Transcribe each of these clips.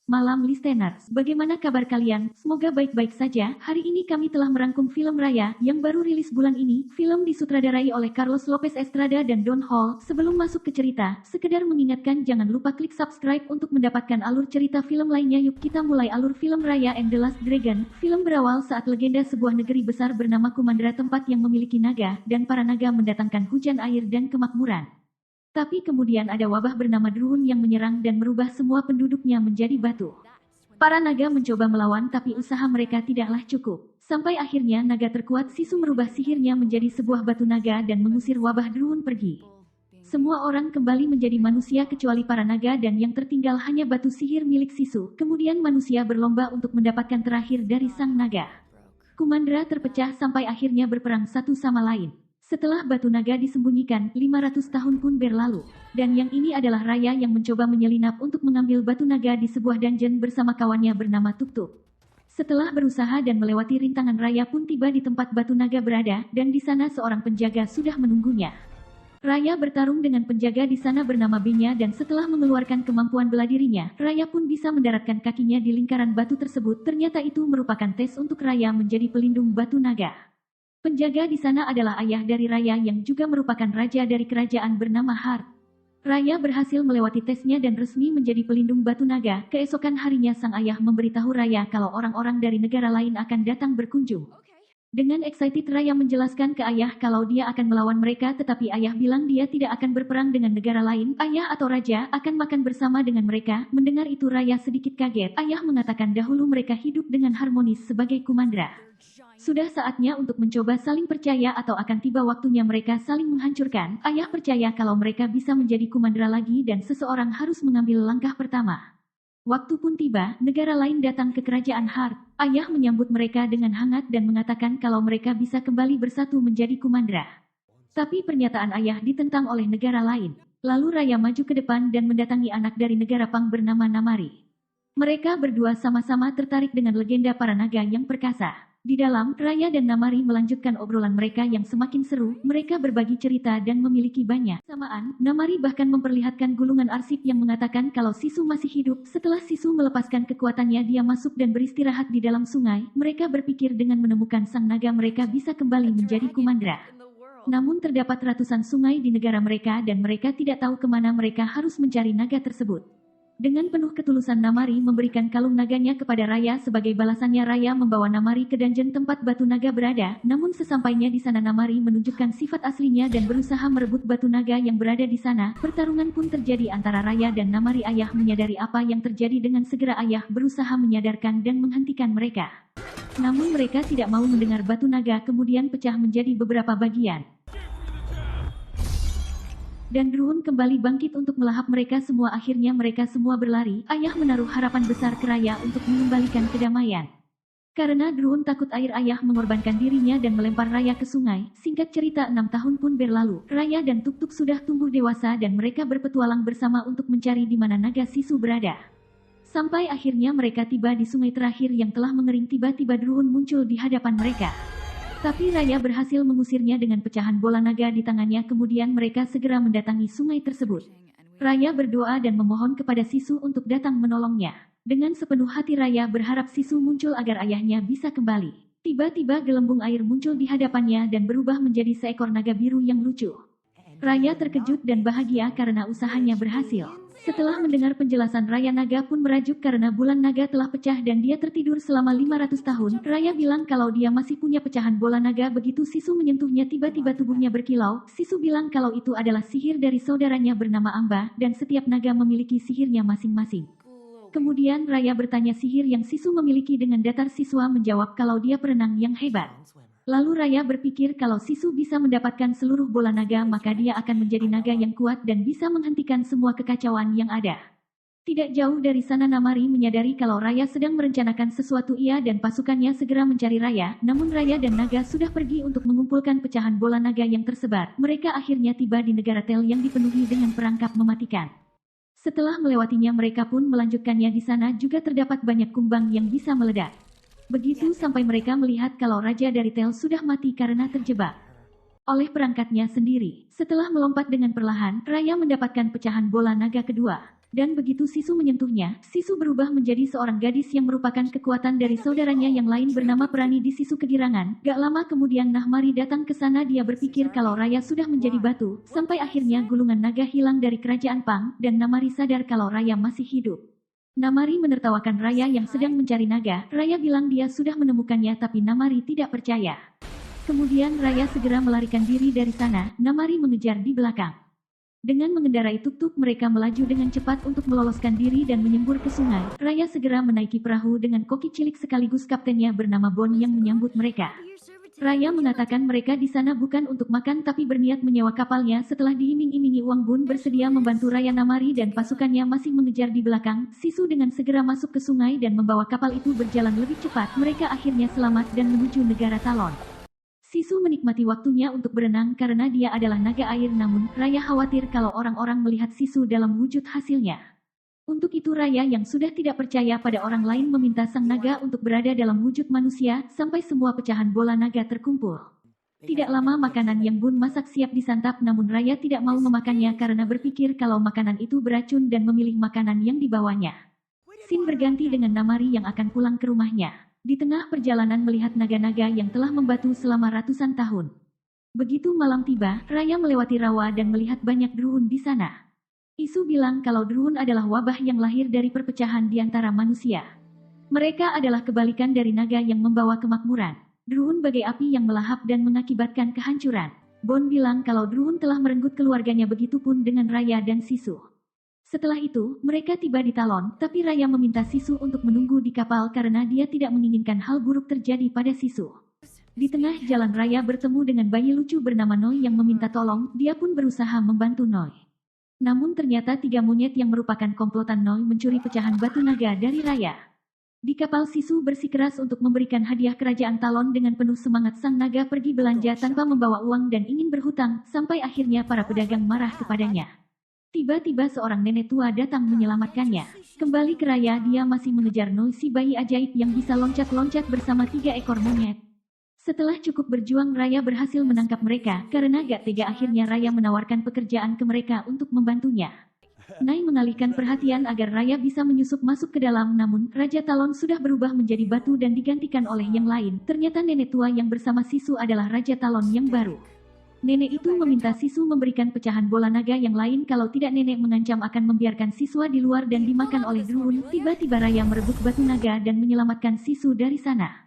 Malam listeners, bagaimana kabar kalian? Semoga baik-baik saja. Hari ini kami telah merangkum film Raya yang baru rilis bulan ini. Film disutradarai oleh Carlos Lopez Estrada dan Don Hall. Sebelum masuk ke cerita, sekedar mengingatkan jangan lupa klik subscribe untuk mendapatkan alur cerita film lainnya. Yuk kita mulai alur film Raya and the Last Dragon. Film berawal saat legenda sebuah negeri besar bernama Kumandra, tempat yang memiliki naga, dan para naga mendatangkan hujan air dan kemakmuran. Tapi kemudian ada wabah bernama Druun yang menyerang dan merubah semua penduduknya menjadi batu. Para naga mencoba melawan tapi usaha mereka tidaklah cukup. Sampai akhirnya naga terkuat Sisu merubah sihirnya menjadi sebuah batu naga dan mengusir wabah Druun pergi. Semua orang kembali menjadi manusia kecuali para naga dan yang tertinggal hanya batu sihir milik Sisu. Kemudian manusia berlomba untuk mendapatkan terakhir dari sang naga. Kumandra terpecah sampai akhirnya berperang satu sama lain. Setelah batu naga disembunyikan, 500 tahun pun berlalu. Dan yang ini adalah Raya yang mencoba menyelinap untuk mengambil batu naga di sebuah dungeon bersama kawannya bernama Tuk-Tuk. Setelah berusaha dan melewati rintangan, Raya pun tiba di tempat batu naga berada, dan di sana seorang penjaga sudah menunggunya. Raya bertarung dengan penjaga di sana bernama Benya dan setelah mengeluarkan kemampuan bela dirinya, Raya pun bisa mendaratkan kakinya di lingkaran batu tersebut. Ternyata itu merupakan tes untuk Raya menjadi pelindung batu naga. Penjaga di sana adalah ayah dari Raya yang juga merupakan raja dari kerajaan bernama Hart. Raya berhasil melewati tesnya dan resmi menjadi pelindung batu naga. Keesokan harinya sang ayah memberitahu Raya kalau orang-orang dari negara lain akan datang berkunjung. Dengan excited Raya menjelaskan ke ayah kalau dia akan melawan mereka, tetapi ayah bilang dia tidak akan berperang dengan negara lain. Ayah atau raja akan makan bersama dengan mereka. Mendengar itu Raya sedikit kaget. Ayah mengatakan dahulu mereka hidup dengan harmonis sebagai Kumandra. Sudah saatnya untuk mencoba saling percaya atau akan tiba waktunya mereka saling menghancurkan. Ayah percaya kalau mereka bisa menjadi Kumandra lagi dan seseorang harus mengambil langkah pertama. Waktu pun tiba, negara lain datang ke kerajaan Hart. Ayah menyambut mereka dengan hangat dan mengatakan kalau mereka bisa kembali bersatu menjadi Kumandra. Tapi pernyataan ayah ditentang oleh negara lain. Lalu Raya maju ke depan dan mendatangi anak dari negara Pang bernama Namari. Mereka berdua sama-sama tertarik dengan legenda para naga yang perkasa. Di dalam, Raya dan Namari melanjutkan obrolan mereka yang semakin seru. Mereka berbagi cerita dan memiliki banyak kesamaan. Namari bahkan memperlihatkan gulungan arsip yang mengatakan kalau Sisu masih hidup. Setelah Sisu melepaskan kekuatannya, dia masuk dan beristirahat di dalam sungai. Mereka berpikir dengan menemukan sang naga mereka bisa kembali menjadi Kumandra. Namun terdapat ratusan sungai di negara mereka dan mereka tidak tahu kemana mereka harus mencari naga tersebut. Dengan penuh ketulusan Namari memberikan kalung naganya kepada Raya. Sebagai balasannya Raya membawa Namari ke dungeon tempat batu naga berada. Namun sesampainya di sana Namari menunjukkan sifat aslinya dan berusaha merebut batu naga yang berada di sana. Pertarungan pun terjadi antara Raya dan Namari. Ayah menyadari apa yang terjadi dengan segera ayah berusaha menyadarkan dan menghentikan mereka. Namun mereka tidak mau mendengar. Batu naga kemudian pecah menjadi beberapa bagian. Dan Druun kembali bangkit untuk melahap mereka semua. Akhirnya mereka semua berlari. Ayah menaruh harapan besar ke Raya untuk mengembalikan kedamaian. Karena Druun takut air, ayah mengorbankan dirinya dan melempar Raya ke sungai. Singkat cerita 6 tahun pun berlalu. Raya dan Tuk-Tuk sudah tumbuh dewasa dan mereka berpetualang bersama untuk mencari di mana naga Sisu berada. Sampai akhirnya mereka tiba di sungai terakhir yang telah mengering. Tiba-tiba Druun muncul di hadapan mereka. Tapi Raya berhasil mengusirnya dengan pecahan bola naga di tangannya. Kemudian mereka segera mendatangi sungai tersebut. Raya berdoa dan memohon kepada Sisu untuk datang menolongnya. Dengan sepenuh hati Raya berharap Sisu muncul agar ayahnya bisa kembali. Tiba-tiba gelembung air muncul di hadapannya dan berubah menjadi seekor naga biru yang lucu. Raya terkejut dan bahagia karena usahanya berhasil. Setelah mendengar penjelasan Raya, naga pun merajuk karena bulan naga telah pecah dan dia tertidur selama 500 tahun. Raya bilang kalau dia masih punya pecahan bola naga. Begitu Sisu menyentuhnya tiba-tiba tubuhnya berkilau. Sisu bilang kalau itu adalah sihir dari saudaranya bernama Amba dan setiap naga memiliki sihirnya masing-masing. Kemudian Raya bertanya sihir yang Sisu memiliki dengan datar. Siswa menjawab kalau dia perenang yang hebat. Lalu Raya berpikir kalau Sisu bisa mendapatkan seluruh bola naga maka dia akan menjadi naga yang kuat dan bisa menghentikan semua kekacauan yang ada. Tidak jauh dari sana Namari menyadari kalau Raya sedang merencanakan sesuatu. Ia dan pasukannya segera mencari Raya, namun Raya dan naga sudah pergi untuk mengumpulkan pecahan bola naga yang tersebar. Mereka akhirnya tiba di negara Tel yang dipenuhi dengan perangkap mematikan. Setelah melewatinya mereka pun melanjutkannya. Di sana juga terdapat banyak kumbang yang bisa meledak. Begitu sampai mereka melihat kalau raja dari Tel sudah mati karena terjebak oleh perangkatnya sendiri. Setelah melompat dengan perlahan, Raya mendapatkan pecahan bola naga kedua. Dan begitu Sisu menyentuhnya, Sisu berubah menjadi seorang gadis yang merupakan kekuatan dari saudaranya yang lain bernama Perani di Sisu Kegirangan. Gak lama kemudian Nahmari datang ke sana. Dia berpikir kalau Raya sudah menjadi batu, sampai akhirnya gulungan naga hilang dari kerajaan Pang, dan Nahmari sadar kalau Raya masih hidup. Nahmari menertawakan Raya yang sedang mencari naga. Raya bilang dia sudah menemukannya tapi Nahmari tidak percaya. Kemudian Raya segera melarikan diri dari sana. Nahmari mengejar di belakang. Dengan mengendarai tuk-tuk mereka melaju dengan cepat untuk meloloskan diri dan menyembur ke sungai. Raya segera menaiki perahu dengan koki cilik sekaligus kaptennya bernama Bon yang menyambut mereka. Raya mengatakan mereka di sana bukan untuk makan tapi berniat menyewa kapalnya. Setelah diiming-imingi uang, Bun bersedia membantu Raya. Nahmari dan pasukannya masih mengejar di belakang. Sisu dengan segera masuk ke sungai dan membawa kapal itu berjalan lebih cepat. Mereka akhirnya selamat dan menuju negara Talon. Sisu menikmati waktunya untuk berenang karena dia adalah naga air, namun Raya khawatir kalau orang-orang melihat Sisu dalam wujud hasilnya. Untuk itu Raya yang sudah tidak percaya pada orang lain meminta sang naga untuk berada dalam wujud manusia sampai semua pecahan bola naga terkumpul. Tidak lama makanan yang Bun masak siap disantap, namun Raya tidak mau memakannya karena berpikir kalau makanan itu beracun dan memilih makanan yang dibawanya. Scene berganti dengan Nahmari yang akan pulang ke rumahnya. Di tengah perjalanan melihat naga-naga yang telah membatu selama ratusan tahun. Begitu malam tiba, Raya melewati rawa dan melihat banyak Druun di sana. Isu bilang kalau Druun adalah wabah yang lahir dari perpecahan di antara manusia. Mereka adalah kebalikan dari naga yang membawa kemakmuran. Druun bagai api yang melahap dan mengakibatkan kehancuran. Bon bilang kalau Druun telah merenggut keluarganya, begitupun dengan Raya dan Sisu. Setelah itu, mereka tiba di Talon, tapi Raya meminta Sisu untuk menunggu di kapal karena dia tidak menginginkan hal buruk terjadi pada Sisu. Di tengah jalan Raya bertemu dengan bayi lucu bernama Noi yang meminta tolong. Dia pun berusaha membantu Noi. Namun ternyata 3 monyet yang merupakan komplotan Noi mencuri pecahan batu naga dari Raya. Di kapal Sisu bersikeras untuk memberikan hadiah kerajaan Talon. Dengan penuh semangat sang naga pergi belanja tanpa membawa uang dan ingin berhutang, sampai akhirnya para pedagang marah kepadanya. Tiba-tiba seorang nenek tua datang menyelamatkannya. Kembali ke Raya, dia masih mengejar Noi, si bayi ajaib yang bisa loncat-loncat bersama 3 ekor monyet. Setelah cukup berjuang, Raya berhasil menangkap mereka. Karena gak tega, akhirnya Raya menawarkan pekerjaan ke mereka untuk membantunya. Nai mengalihkan perhatian agar Raya bisa menyusup masuk ke dalam, namun Raja Talon sudah berubah menjadi batu dan digantikan oleh yang lain. Ternyata nenek tua yang bersama Sisu adalah Raja Talon yang baru. Nenek itu meminta Sisu memberikan pecahan bola naga yang lain, kalau tidak nenek mengancam akan membiarkan siswa di luar dan dimakan oleh Druun. Tiba-tiba Raya merebut batu naga dan menyelamatkan Sisu dari sana.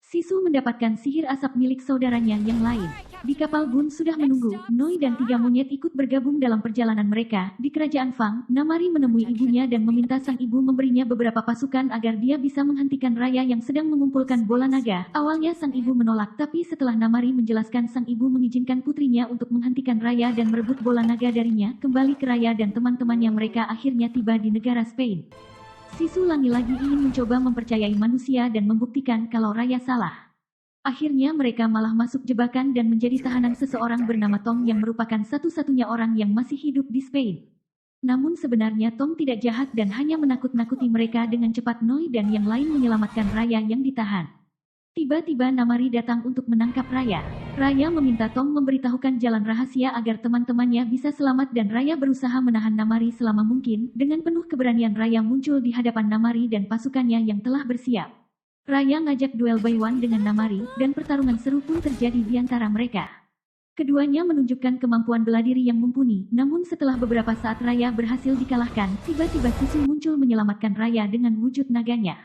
Sisu mendapatkan sihir asap milik saudaranya yang lain. Di kapal Bun sudah menunggu, Noi dan 3 monyet ikut bergabung dalam perjalanan mereka. Di kerajaan Fang, Nahmari menemui ibunya dan meminta sang ibu memberinya beberapa pasukan agar dia bisa menghentikan Raya yang sedang mengumpulkan bola naga. Awalnya sang ibu menolak, tapi setelah Nahmari menjelaskan, sang ibu mengizinkan putrinya untuk menghentikan Raya dan merebut bola naga darinya. Kembali ke Raya dan teman-temannya, mereka akhirnya tiba di negara Spain. Sisu lagi-lagi ingin mencoba mempercayai manusia dan membuktikan kalau Raya salah. Akhirnya mereka malah masuk jebakan dan menjadi tahanan seseorang bernama Tom yang merupakan satu-satunya orang yang masih hidup di Spain. Namun sebenarnya Tom tidak jahat dan hanya menakut-nakuti mereka. Dengan cepat Noi dan yang lain menyelamatkan Raya yang ditahan. Tiba-tiba Nahmari datang untuk menangkap Raya. Raya meminta Tom memberitahukan jalan rahasia agar teman-temannya bisa selamat dan Raya berusaha menahan Nahmari selama mungkin. Dengan penuh keberanian Raya muncul di hadapan Nahmari dan pasukannya yang telah bersiap. Raya ngajak duel by one dengan Nahmari dan pertarungan seru pun terjadi di antara mereka. Keduanya menunjukkan kemampuan bela diri yang mumpuni, namun setelah beberapa saat Raya berhasil dikalahkan. Tiba-tiba Sisu muncul menyelamatkan Raya dengan wujud naganya.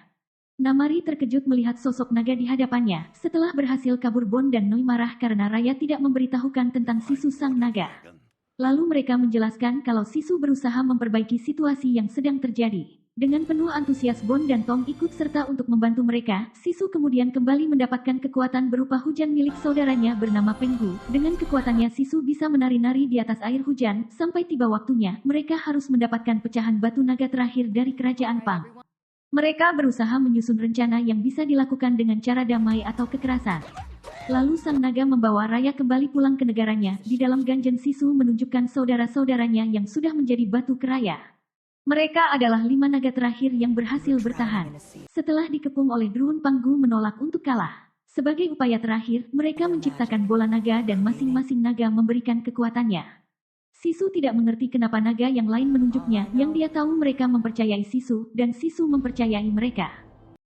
Nahmari terkejut melihat sosok naga di hadapannya. Setelah berhasil kabur, Bon dan Noi marah karena Raya tidak memberitahukan tentang Sisu sang naga. Lalu mereka menjelaskan kalau Sisu berusaha memperbaiki situasi yang sedang terjadi. Dengan penuh antusias Bon dan Tom ikut serta untuk membantu mereka. Sisu kemudian kembali mendapatkan kekuatan berupa hujan milik saudaranya bernama Penggu. Dengan kekuatannya Sisu bisa menari-nari di atas air hujan. Sampai tiba waktunya, mereka harus mendapatkan pecahan batu naga terakhir dari kerajaan Pang. Mereka berusaha menyusun rencana yang bisa dilakukan dengan cara damai atau kekerasan. Lalu sang naga membawa Raya kembali pulang ke negaranya. Di dalam ganjen Sisu menunjukkan saudara-saudaranya yang sudah menjadi batu ke Raya. Mereka adalah 5 naga terakhir yang berhasil bertahan. Setelah dikepung oleh Druun, Panggu menolak untuk kalah. Sebagai upaya terakhir, mereka menciptakan bola naga dan masing-masing naga memberikan kekuatannya. Sisu tidak mengerti kenapa naga yang lain menunjuknya, yang dia tahu mereka mempercayai Sisu, dan Sisu mempercayai mereka.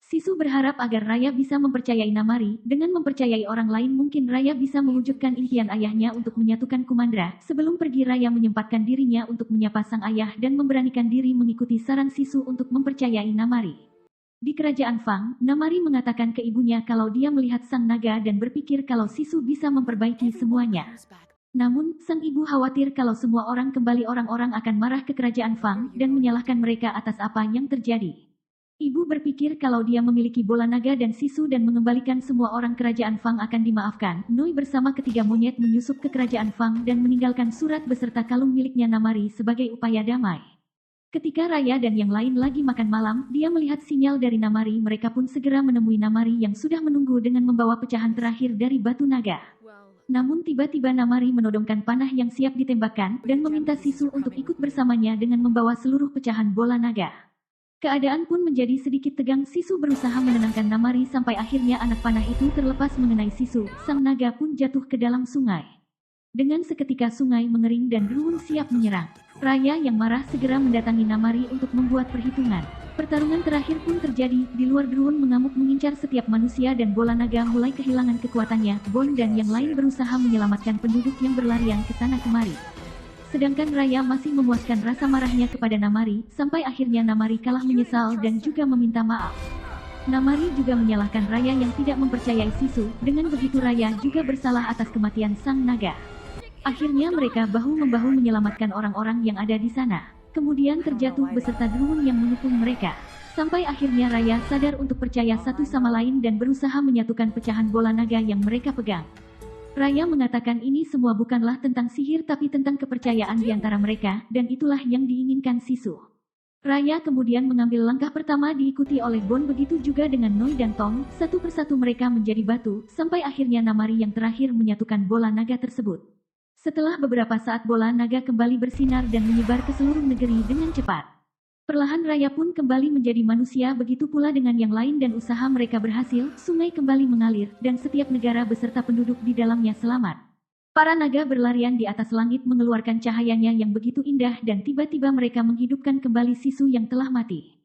Sisu berharap agar Raya bisa mempercayai Namari, dengan mempercayai orang lain mungkin Raya bisa mewujudkan impian ayahnya untuk menyatukan Kumandra. Sebelum pergi Raya menyempatkan dirinya untuk menyapa sang ayah dan memberanikan diri mengikuti saran Sisu untuk mempercayai Namari. Di kerajaan Fang, Namari mengatakan ke ibunya kalau dia melihat sang naga dan berpikir kalau Sisu bisa memperbaiki semuanya. Namun, sang ibu khawatir kalau semua orang kembali orang-orang akan marah ke kerajaan Fang dan menyalahkan mereka atas apa yang terjadi. Ibu berpikir kalau dia memiliki bola naga dan Sisu dan mengembalikan semua orang kerajaan Fang akan dimaafkan. Noi bersama ketiga monyet menyusup ke kerajaan Fang dan meninggalkan surat beserta kalung miliknya Namari sebagai upaya damai. Ketika Raya dan yang lain lagi makan malam, dia melihat sinyal dari Namari. Mereka pun segera menemui Namari yang sudah menunggu dengan membawa pecahan terakhir dari batu naga. Namun tiba-tiba Namari menodongkan panah yang siap ditembakkan dan meminta Sisu untuk ikut bersamanya dengan membawa seluruh pecahan bola naga. Keadaan pun menjadi sedikit tegang. Sisu berusaha menenangkan Namari sampai akhirnya anak panah itu terlepas mengenai Sisu. Sang naga pun jatuh ke dalam sungai. Dengan seketika sungai mengering dan Druun siap menyerang. Raya yang marah segera mendatangi Namari untuk membuat perhitungan. Pertarungan terakhir pun terjadi. Di luar Druun mengamuk mengincar setiap manusia dan bola naga mulai kehilangan kekuatannya. Bon dan yang lain berusaha menyelamatkan penduduk yang berlarian ke sana kemari. Sedangkan Raya masih memuaskan rasa marahnya kepada Namari, sampai akhirnya Namari kalah menyesal dan juga meminta maaf. Namari juga menyalahkan Raya yang tidak mempercayai Sisu. Dengan begitu Raya juga bersalah atas kematian sang naga. Akhirnya mereka bahu-membahu menyelamatkan orang-orang yang ada di sana. Kemudian terjatuh beserta Druun yang mengepung mereka. Sampai akhirnya Raya sadar untuk percaya satu sama lain dan berusaha menyatukan pecahan bola naga yang mereka pegang. Raya mengatakan ini semua bukanlah tentang sihir tapi tentang kepercayaan di antara mereka, dan itulah yang diinginkan Sisu. Raya kemudian mengambil langkah pertama diikuti oleh Bon, begitu juga dengan Noi dan Tong. Satu persatu mereka menjadi batu, sampai akhirnya Namari yang terakhir menyatukan bola naga tersebut. Setelah beberapa saat bola naga kembali bersinar dan menyebar ke seluruh negeri dengan cepat. Perlahan Raya pun kembali menjadi manusia, begitu pula dengan yang lain dan usaha mereka berhasil. Sungai kembali mengalir dan setiap negara beserta penduduk di dalamnya selamat. Para naga berlarian di atas langit mengeluarkan cahayanya yang begitu indah dan tiba-tiba mereka menghidupkan kembali Sisu yang telah mati.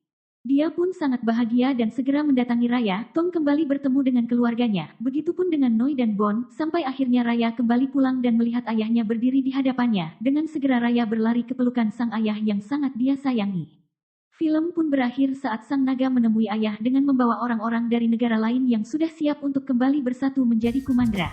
Dia pun sangat bahagia dan segera mendatangi Raya. Tong kembali bertemu dengan keluarganya, begitupun dengan Noi dan Bon, sampai akhirnya Raya kembali pulang dan melihat ayahnya berdiri di hadapannya. Dengan segera Raya berlari ke pelukan sang ayah yang sangat dia sayangi. Film pun berakhir saat sang naga menemui ayah dengan membawa orang-orang dari negara lain yang sudah siap untuk kembali bersatu menjadi Kumandra.